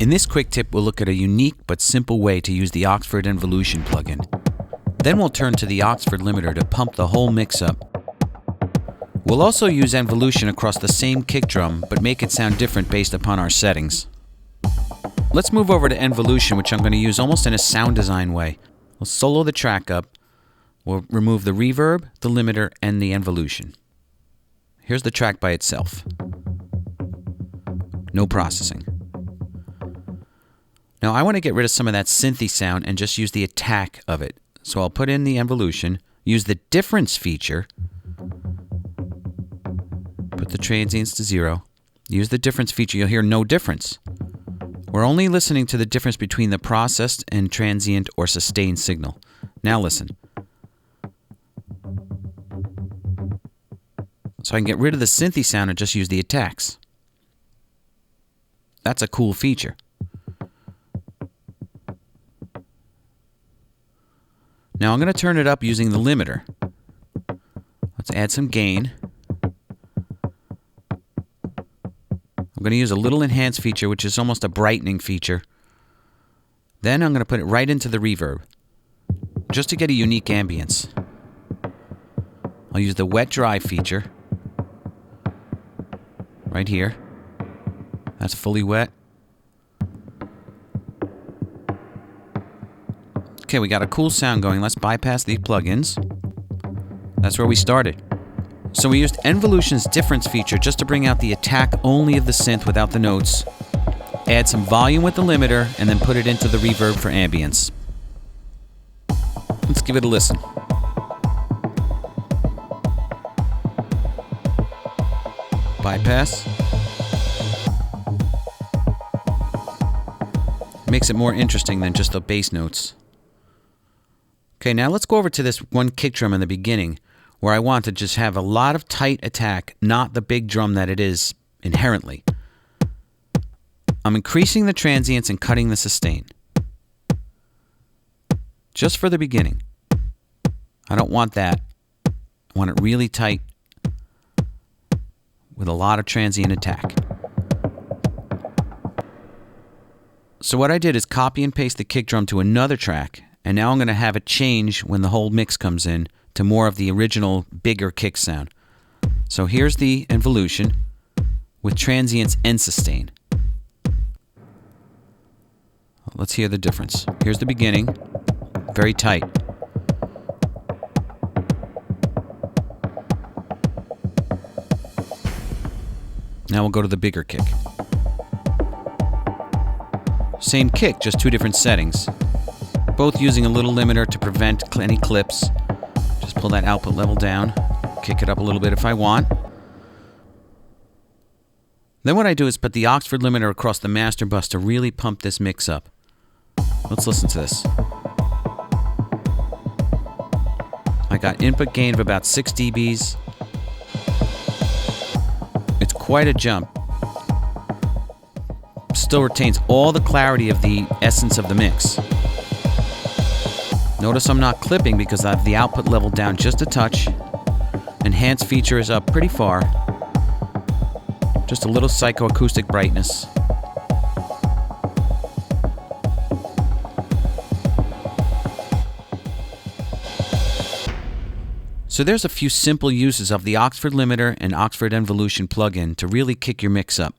In this quick tip, we'll look at a unique but simple way to use the Oxford Envolution plugin. Then we'll turn to the Oxford limiter to pump the whole mix up. We'll also use Envolution across the same kick drum, but make it sound different based upon our settings. Let's move over to Envolution, which I'm going to use almost in a sound design way. We'll solo the track up. We'll remove the reverb, the limiter, and the Envolution. Here's the track by itself. No processing. Now I want to get rid of some of that synthy sound and just use the attack of it. So I'll put in the Envolution, use the difference feature, put the transients to 0, use the difference feature, you'll hear no difference. We're only listening to the difference between the processed and transient or sustained signal. Now listen. So I can get rid of the synthy sound and just use the attacks. That's a cool feature. Now I'm going to turn it up using the limiter. Let's add some gain. I'm going to use a little enhance feature, which is almost a brightening feature. Then I'm going to put it right into the reverb, just to get a unique ambience. I'll use the wet dry feature right here. That's fully wet. Okay, we got a cool sound going. Let's bypass these plugins. That's where we started. So we used Envolution's difference feature just to bring out the attack only of the synth without the notes. Add some volume with the limiter, and then put it into the reverb for ambience. Let's give it a listen. Bypass. Makes it more interesting than just the bass notes. Okay, now let's go over to this one kick drum in the beginning, where I want to just have a lot of tight attack, not the big drum that it is inherently. I'm increasing the transients and cutting the sustain. Just for the beginning. I don't want that. I want it really tight with a lot of transient attack. So what I did is copy and paste the kick drum to another track, and now I'm going to have it change when the whole mix comes in to more of the original bigger kick sound. So here's the Envolution with transients and sustain. Let's hear the difference. Here's the beginning, very tight. Now we'll go to the bigger kick. Same kick, just two different settings. Both using a little limiter to prevent any clips. Just pull that output level down, kick it up a little bit if I want. Then what I do is put the Oxford limiter across the master bus to really pump this mix up. Let's listen to this. I got input gain of about 6 dBs. It's quite a jump. Still retains all the clarity of the essence of the mix. Notice I'm not clipping because I have the output level down just a touch. Enhance feature is up pretty far. Just a little psychoacoustic brightness. So there's a few simple uses of the Oxford limiter and Oxford Envolution plugin to really kick your mix up.